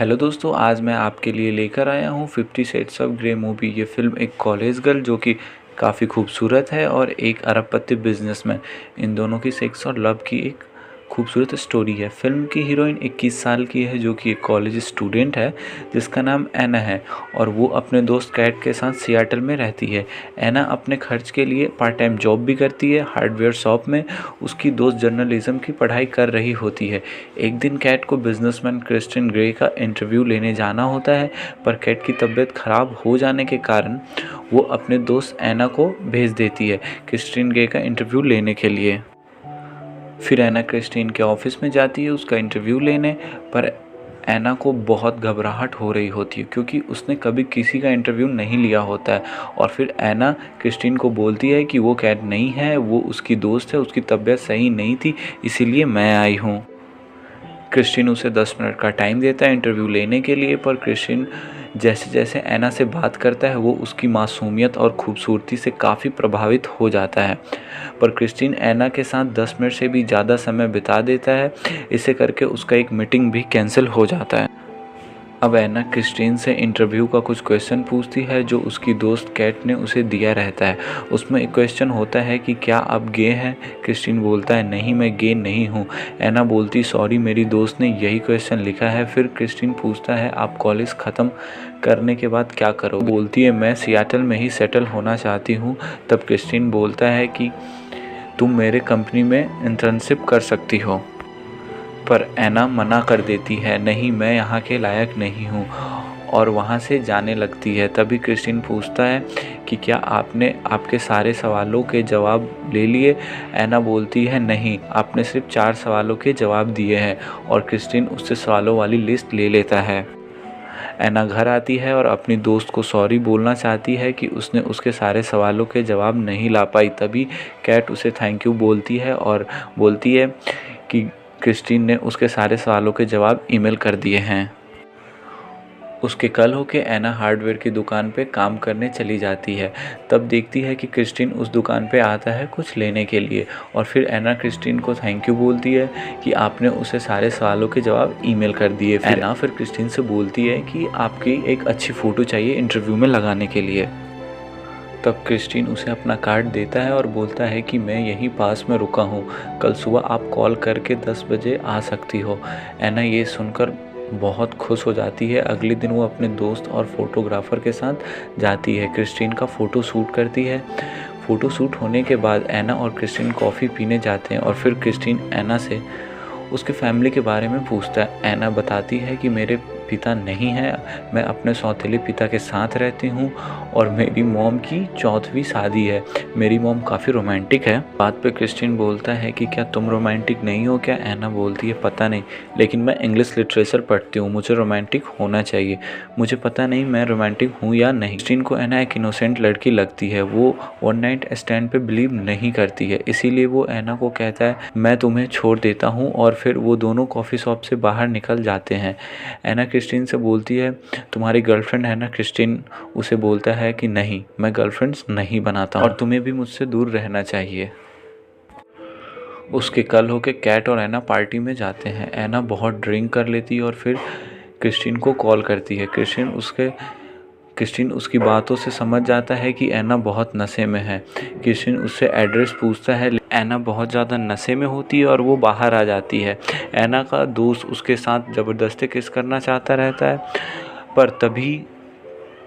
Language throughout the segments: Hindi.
हेलो दोस्तों, आज मैं आपके लिए लेकर आया हूँ 50 शेड्स ऑफ ग्रे मूवी। ये फ़िल्म एक कॉलेज गर्ल जो कि काफ़ी खूबसूरत है और एक अरबपति बिजनेसमैन, इन दोनों की सेक्स और लव की एक खूबसूरत स्टोरी है। फ़िल्म की हीरोइन 21 साल की है जो कि एक कॉलेज स्टूडेंट है जिसका नाम एना है और वो अपने दोस्त कैट के साथ सियाटल में रहती है। एना अपने खर्च के लिए पार्ट टाइम जॉब भी करती है हार्डवेयर शॉप में। उसकी दोस्त जर्नलिज्म की पढ़ाई कर रही होती है। एक दिन कैट को बिजनेसमैन क्रिस्टिन ग्रे का इंटरव्यू लेने जाना होता है, पर कैट की तबीयत खराब हो जाने के कारण वो अपने दोस्त एना को भेज देती है क्रिस्टिन ग्रे का इंटरव्यू लेने के लिए। फिर एना क्रिस्टीन के ऑफिस में जाती है उसका इंटरव्यू लेने, पर एना को बहुत घबराहट हो रही होती है क्योंकि उसने कभी किसी का इंटरव्यू नहीं लिया होता है। और फिर एना क्रिस्टीन को बोलती है कि वो कैट नहीं है, वो उसकी दोस्त है, उसकी तबीयत सही नहीं थी, इसीलिए मैं आई हूँ। क्रिस्टीन उसे 10 मिनट का टाइम देता है इंटरव्यू लेने के लिए, पर क्रिस्टीन जैसे जैसे एना से बात करता है वो उसकी मासूमियत और खूबसूरती से काफ़ी प्रभावित हो जाता है। पर क्रिस्टीन एना के साथ 10 मिनट से भी ज़्यादा समय बिता देता है। इसे करके उसका एक मीटिंग भी कैंसिल हो जाता है। अब एना क्रिस्टीन से इंटरव्यू का कुछ क्वेश्चन पूछती है जो उसकी दोस्त कैट ने उसे दिया रहता है। उसमें एक क्वेश्चन होता है कि क्या आप गे हैं। क्रिस्टीन बोलता है नहीं, मैं गे नहीं हूँ। एना बोलती सॉरी, मेरी दोस्त ने यही क्वेश्चन लिखा है। फिर क्रिस्टीन पूछता है आप कॉलेज ख़त्म करने के बाद क्या करो। बोलती है मैं सियाटल में ही सेटल होना चाहती हूँ। तब क्रिस्टीन बोलता है कि तुम मेरे कंपनी में इंटर्नशिप कर सकती हो, पर एना मना कर देती है, नहीं मैं यहाँ के लायक नहीं हूँ, और वहाँ से जाने लगती है। तभी क्रिस्टीन पूछता है कि क्या आपने आपके सारे सवालों के जवाब ले लिए। एना बोलती है नहीं, आपने सिर्फ 4 सवालों के जवाब दिए हैं, और क्रिस्टीन उससे सवालों वाली लिस्ट ले लेता है। एना घर आती है और अपनी दोस्त को सॉरी बोलना चाहती है कि उसने उसके सारे सवालों के जवाब नहीं ला पाई। तभी कैट उसे थैंक यू बोलती है और बोलती है कि क्रिस्टीन ने उसके सारे सवालों के जवाब ईमेल कर दिए हैं। उसके कल होके एना हार्डवेयर की दुकान पे काम करने चली जाती है। तब देखती है कि क्रिस्टीन उस दुकान पे आता है कुछ लेने के लिए, और फिर एना क्रिस्टीन को थैंक यू बोलती है कि आपने उसे सारे सवालों के जवाब ईमेल कर दिए। फिर क्रिस्टीन से बोलती है कि आपकी एक अच्छी फ़ोटो चाहिए इंटरव्यू में लगाने के लिए। तब क्रिस्टीन उसे अपना कार्ड देता है और बोलता है कि मैं यहीं पास में रुका हूँ, कल सुबह आप कॉल करके 10 बजे आ सकती हो। एना ये सुनकर बहुत खुश हो जाती है। अगले दिन वो अपने दोस्त और फोटोग्राफर के साथ जाती है, क्रिस्टीन का फ़ोटो शूट करती है। फ़ोटो शूट होने के बाद एना और क्रिस्टीन कॉफ़ी पीने जाते हैं और फिर क्रिस्टीन एना से उसके फैमिली के बारे में पूछता है। एना बताती है कि मेरे पिता नहीं है, मैं अपने सौतेले पिता के साथ रहती हूँ और मेरी मॉम की 4वीं शादी है। मेरी मॉम काफ़ी रोमांटिक है। बात पे क्रिस्टीन बोलता है कि क्या तुम रोमांटिक नहीं हो क्या। एना बोलती है पता नहीं, लेकिन मैं इंग्लिश लिटरेचर पढ़ती हूँ, मुझे रोमांटिक होना चाहिए। मुझे पता नहीं मैं रोमांटिक हूँ या नहीं। क्रिस्टीन को एना एक इनोसेंट लड़की लगती है, वो वन नाइट स्टैंड पे बिलीव नहीं करती है, इसीलिए वो एना को कहता है मैं तुम्हें छोड़ देता हूँ, और फिर वो दोनों कॉफ़ी शॉप से बाहर निकल जाते हैं। एना क्रिस्टीन से बोलती है तुम्हारी गर्लफ्रेंड है ना। क्रिस्टीन उसे बोलता है कि नहीं, मैं गर्लफ्रेंड्स नहीं बनाता और तुम्हें भी मुझसे दूर रहना चाहिए। उसके कल होके कैट और एना पार्टी में जाते हैं। एना बहुत ड्रिंक कर लेती है और फिर क्रिस्टीन को कॉल करती है। क्रिस्टीन उसकी बातों से समझ जाता है कि एना बहुत नशे में है। क्रिस्टीन उससे एड्रेस पूछता है, एना बहुत ज़्यादा नशे में होती है और वो बाहर आ जाती है। एना का दोस्त उसके साथ ज़बरदस्ती किस करना चाहता रहता है, पर तभी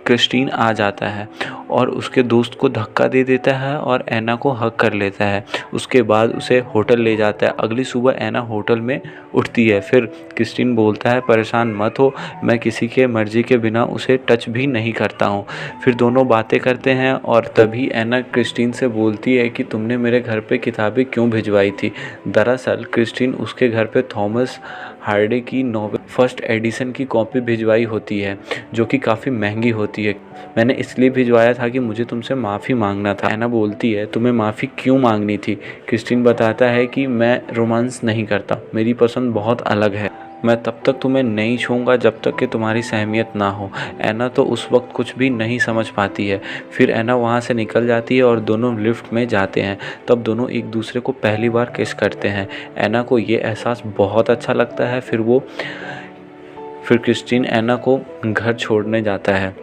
क्रिस्टीन आ जाता है और उसके दोस्त को धक्का दे देता है और एना को हग कर लेता है। उसके बाद उसे होटल ले जाता है। अगली सुबह एना होटल में उठती है। फिर क्रिस्टीन बोलता है परेशान मत हो, मैं किसी के मर्जी के बिना उसे टच भी नहीं करता हूँ। फिर दोनों बातें करते हैं और तभी एना क्रिस्टीन से बोलती है कि तुमने मेरे घर पे किताबें क्यों भिजवाई थी। दरअसल क्रिस्टीन उसके घर पे थॉमस हार्डी की नॉवेल फर्स्ट एडिशन की कॉपी भिजवाई होती है जो कि काफ़ी महंगी होती है। मैंने इसलिए भिजवाया था कि मुझे तुमसे माफ़ी मांगना था। एना बोलती है तुम्हें माफ़ी क्यों मांगनी थी। क्रिस्टीन बताता है कि मैं रोमांस नहीं करता, मेरी पसंद बहुत अलग है, मैं तब तक तुम्हें नहीं छूऊंगा जब तक कि तुम्हारी सहमियत ना हो। एना तो उस वक्त कुछ भी नहीं समझ पाती है। फिर एना वहाँ से निकल जाती है और दोनों लिफ्ट में जाते हैं। तब दोनों एक दूसरे को पहली बार किस करते हैं। एना को ये एहसास बहुत अच्छा लगता है। फिर क्रिस्टीन एना को घर छोड़ने जाता है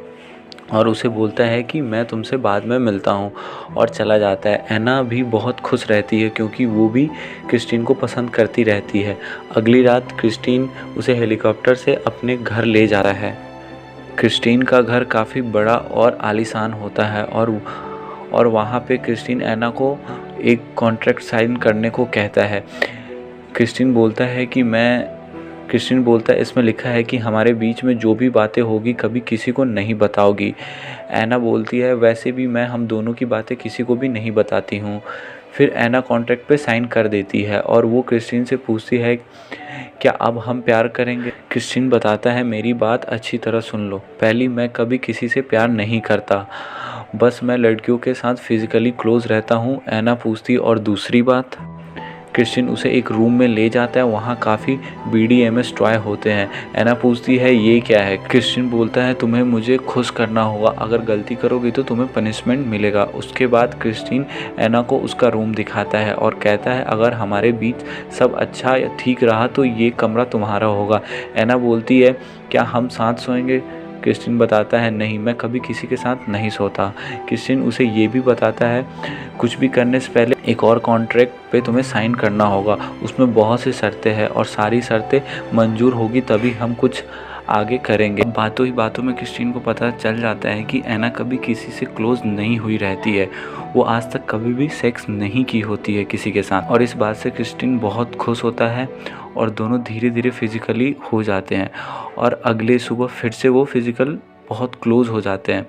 और उसे बोलता है कि मैं तुमसे बाद में मिलता हूँ, और चला जाता है। एना भी बहुत खुश रहती है क्योंकि वो भी क्रिस्टीन को पसंद करती रहती है। अगली रात क्रिस्टीन उसे हेलीकॉप्टर से अपने घर ले जा रहा है। क्रिस्टीन का घर काफ़ी बड़ा और आलीशान होता है और वहाँ पे क्रिस्टीन एना को एक कॉन्ट्रैक्ट साइन करने को कहता है। क्रिस्टीन बोलता है इसमें लिखा है कि हमारे बीच में जो भी बातें होगी कभी किसी को नहीं बताओगी। एना बोलती है वैसे भी मैं हम दोनों की बातें किसी को भी नहीं बताती हूँ। फिर एना कॉन्ट्रैक्ट पे साइन कर देती है और वो क्रिस्टीन से पूछती है क्या अब हम प्यार करेंगे। क्रिस्टीन बताता है मेरी बात अच्छी तरह सुन लो, पहली मैं कभी किसी से प्यार नहीं करता, बस मैं लड़कियों के साथ फिज़िकली क्लोज रहता हूँ। एना पूछती और दूसरी बात। क्रिस्टीन उसे एक रूम में ले जाता है, वहाँ काफ़ी BDMS टॉय होते हैं। एना पूछती है ये क्या है। क्रिस्टीन बोलता है तुम्हें मुझे खुश करना होगा, अगर गलती करोगी तो तुम्हें पनिशमेंट मिलेगा। उसके बाद क्रिस्टीन एना को उसका रूम दिखाता है और कहता है अगर हमारे बीच सब अच्छा या ठीक रहा तो ये कमरा तुम्हारा होगा। एना बोलती है क्या हम साथ सोएंगे। क्रिस्टीन बताता है नहीं, मैं कभी किसी के साथ नहीं सोता। क्रिस्टीन उसे ये भी बताता है कुछ भी करने से पहले एक और कॉन्ट्रैक्ट पे तुम्हें साइन करना होगा, उसमें बहुत सी शर्तें हैं और सारी शर्तें मंजूर होगी तभी हम कुछ आगे करेंगे। बातों ही बातों में क्रिस्टीन को पता चल जाता है कि एना कभी किसी से क्लोज नहीं हुई रहती है, वो आज तक कभी भी सेक्स नहीं की होती है किसी के साथ, और इस बात से क्रिस्टीन बहुत खुश होता है और दोनों धीरे धीरे फिजिकली हो जाते हैं और अगले सुबह फिर से वो फिजिकल बहुत क्लोज हो जाते हैं।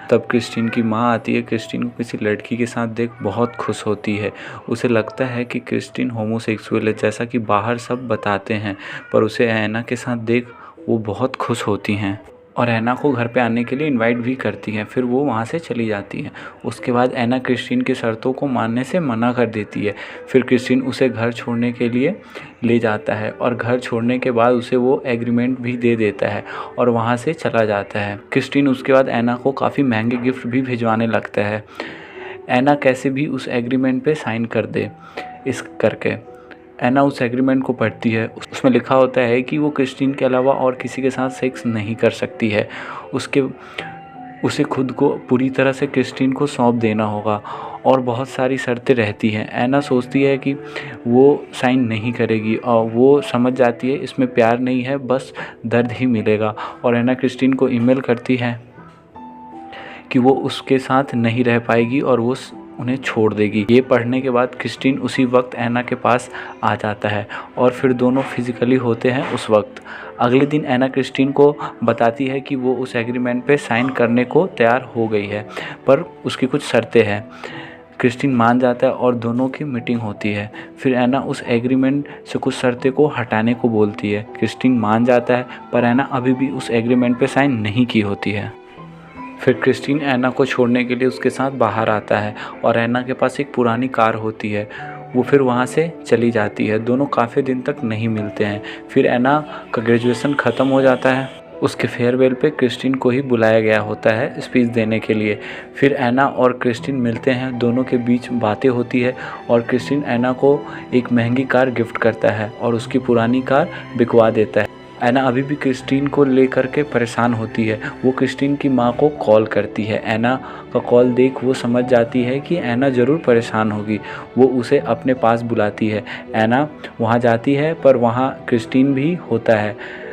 तब क्रिस्टीन की माँ आती है, क्रिस्टीन को किसी लड़की के साथ देख बहुत खुश होती है। उसे लगता है कि क्रिस्टीन होमोसेक्सुअल है जैसा कि बाहर सब बताते हैं, पर उसे एना के साथ देख वो बहुत खुश होती हैं और एना को घर पे आने के लिए इनवाइट भी करती हैं। फिर वो वहाँ से चली जाती हैं। उसके बाद एना क्रिस्टीन की शर्तों को मानने से मना कर देती है। फिर क्रिस्टीन उसे घर छोड़ने के लिए ले जाता है और घर छोड़ने के बाद उसे वो एग्रीमेंट भी दे देता है और वहाँ से चला जाता है। क्रिस्टीन उसके बाद एना को काफ़ी महंगे गिफ्ट भी भिजवाने लगता है। एना कैसे भी उस एग्रीमेंट पे साइन कर दे। इस करके एना उस एग्रीमेंट को पढ़ती है, उसमें लिखा होता है कि वो क्रिस्टीन के अलावा और किसी के साथ सेक्स नहीं कर सकती है। उसे खुद को पूरी तरह से क्रिस्टीन को सौंप देना होगा और बहुत सारी शर्तें रहती हैं। एना सोचती है कि वो साइन नहीं करेगी और वो समझ जाती है इसमें प्यार नहीं है, बस दर्द ही मिलेगा, और एना क्रिस्टीन को ईमेल करती है कि वो उसके साथ नहीं रह पाएगी और वो उन्हें छोड़ देगी। ये पढ़ने के बाद क्रिस्टीन उसी वक्त एना के पास आ जाता है और फिर दोनों फिजिकली होते हैं उस वक्त। अगले दिन एना क्रिस्टीन को बताती है कि वो उस एग्रीमेंट पे साइन करने को तैयार हो गई है, पर उसकी कुछ शर्तें हैं। क्रिस्टीन मान जाता है और दोनों की मीटिंग होती है। फिर एना उस एग्रीमेंट से कुछ शर्तें को हटाने को बोलती है। क्रिस्टीन मान जाता है, पर एना अभी भी उस एग्रीमेंट पे साइन नहीं की होती है। फिर क्रिस्टीन एना को छोड़ने के लिए उसके साथ बाहर आता है और एना के पास एक पुरानी कार होती है, वो फिर वहाँ से चली जाती है। दोनों काफ़ी दिन तक नहीं मिलते हैं। फिर एना का ग्रेजुएशन ख़त्म हो जाता है। उसके फेयरवेल पे क्रिस्टीन को ही बुलाया गया होता है स्पीच देने के लिए। फिर एना और क्रिस्टीन मिलते हैं, दोनों के बीच बातें होती है और क्रिस्टीन एना को एक महंगी कार गिफ्ट करता है और उसकी पुरानी कार बिकवा देता है। एना अभी भी क्रिस्टीन को लेकर के परेशान होती है। वो क्रिस्टीन की माँ को कॉल करती है। एना का कॉल देख वो समझ जाती है कि एना ज़रूर परेशान होगी। वो उसे अपने पास बुलाती है। एना वहाँ जाती है, पर वहाँ क्रिस्टीन भी होता है।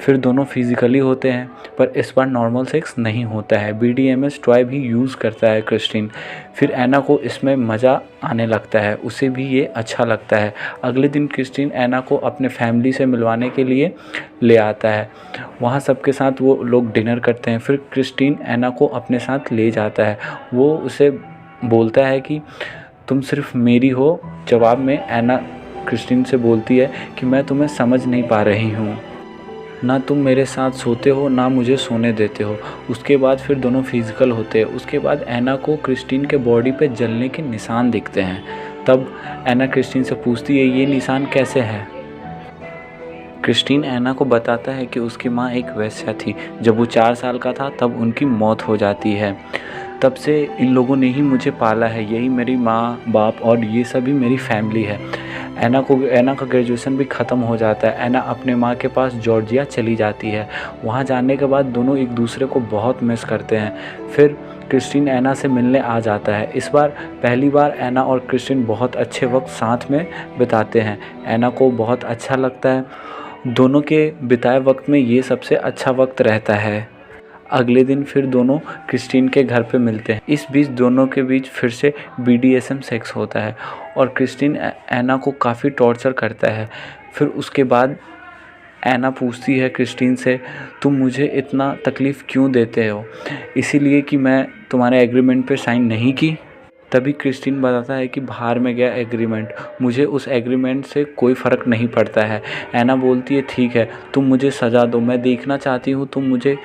फिर दोनों फिजिकली होते हैं, पर इस बार नॉर्मल सेक्स नहीं होता है। BDMS टॉय भी यूज़ करता है क्रिस्टीन। फिर एना को इसमें मज़ा आने लगता है, उसे भी ये अच्छा लगता है। अगले दिन क्रिस्टीन एना को अपने फैमिली से मिलवाने के लिए ले आता है। वहाँ सबके साथ वो लोग डिनर करते हैं। फिर क्रिस्टीन एना को अपने साथ ले जाता है। वो उसे बोलता है कि तुम सिर्फ मेरी हो। जवाब में एना क्रिस्टीन से बोलती है कि मैं तुम्हें समझ नहीं पा रही हूँ, ना तुम मेरे साथ सोते हो ना मुझे सोने देते हो। उसके बाद फिर दोनों फिजिकल होते हैं। उसके बाद एना को क्रिस्टीन के बॉडी पे जलने के निशान दिखते हैं। तब एना क्रिस्टीन से पूछती है ये निशान कैसे है। क्रिस्टीन एना को बताता है कि उसकी माँ एक वेश्या थी। जब वो 4 साल का था तब उनकी मौत हो जाती है। तब से इन लोगों ने ही मुझे पाला है, यही मेरी माँ बाप और ये सभी मेरी फैमिली है। एना का ग्रेजुएशन भी ख़त्म हो जाता है। एना अपने माँ के पास जॉर्जिया चली जाती है। वहाँ जाने के बाद दोनों एक दूसरे को बहुत मिस करते हैं। फिर क्रिस्टीन एना से मिलने आ जाता है। इस बार पहली बार एना और क्रिस्टीन बहुत अच्छे वक्त साथ में बिताते हैं। एना को बहुत अच्छा लगता है। दोनों के बिताए वक्त में ये सबसे अच्छा वक्त रहता है। अगले दिन फिर दोनों क्रिस्टीन के घर पे मिलते हैं। इस बीच दोनों के बीच फिर से BDSM सेक्स होता है और क्रिस्टीन एना को काफ़ी टॉर्चर करता है। फिर उसके बाद एना पूछती है क्रिस्टीन से, तुम मुझे इतना तकलीफ़ क्यों देते हो? इसीलिए कि मैं तुम्हारे एग्रीमेंट पे साइन नहीं की। तभी क्रिस्टीन बताता है कि बाहर में गया एग्रीमेंट, मुझे उस एग्रीमेंट से कोई फ़र्क नहीं पड़ता है। एना बोलती है ठीक है, तुम मुझे सज़ा दो, मैं देखना चाहती हूँ तुम मुझे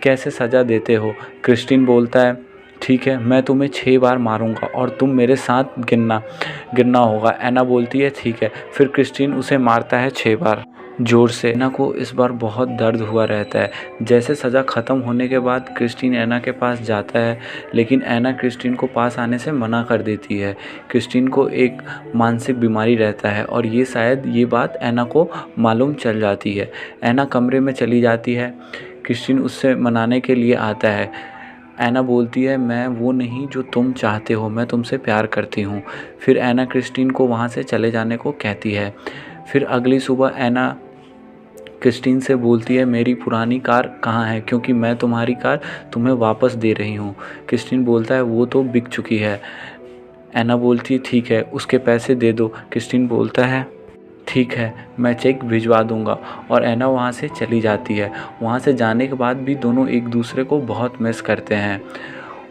कैसे सज़ा देते हो। क्रिस्टीन बोलता है ठीक है, मैं तुम्हें 6 बार मारूंगा और तुम मेरे साथ गिनना होगा। एना बोलती है ठीक है। फिर क्रिस्टीन उसे मारता है 6 बार ज़ोर से। एना को इस बार बहुत दर्द हुआ रहता है। जैसे सज़ा ख़त्म होने के बाद क्रिस्टीन एना के पास जाता है, लेकिन एना क्रिस्टीन को पास आने से मना कर देती है। क्रिस्टीन को एक मानसिक बीमारी रहता है और ये बात एना को मालूम चल जाती है। एना कमरे में चली जाती है। क्रिस्टीन उससे मनाने के लिए आता है। एना बोलती है मैं वो नहीं जो तुम चाहते हो, मैं तुमसे प्यार करती हूँ। फिर एना क्रिस्टीन को वहाँ से चले जाने को कहती है। फिर अगली सुबह एना क्रिस्टीन से बोलती है मेरी पुरानी कार कहाँ है, क्योंकि मैं तुम्हारी कार तुम्हें वापस दे रही हूँ। क्रिस्टीन बोलता है वो तो बिक चुकी है। एना बोलती है ठीक है, उसके पैसे दे दो। क्रिस्टीन बोलता है ठीक है, मैं चेक भिजवा दूंगा और एना वहाँ से चली जाती है। वहाँ से जाने के बाद भी दोनों एक दूसरे को बहुत मिस करते हैं।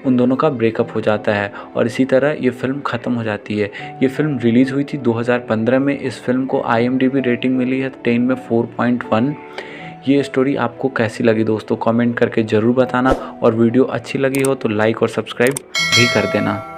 उन दोनों का ब्रेकअप हो जाता है और इसी तरह ये फ़िल्म ख़त्म हो जाती है। ये फ़िल्म रिलीज़ हुई थी 2015 में। इस फिल्म को IMDb रेटिंग मिली है 10 में 4.1। ये स्टोरी आपको कैसी लगी दोस्तों, कमेंट करके ज़रूर बताना और वीडियो अच्छी लगी हो तो लाइक और सब्सक्राइब भी कर देना।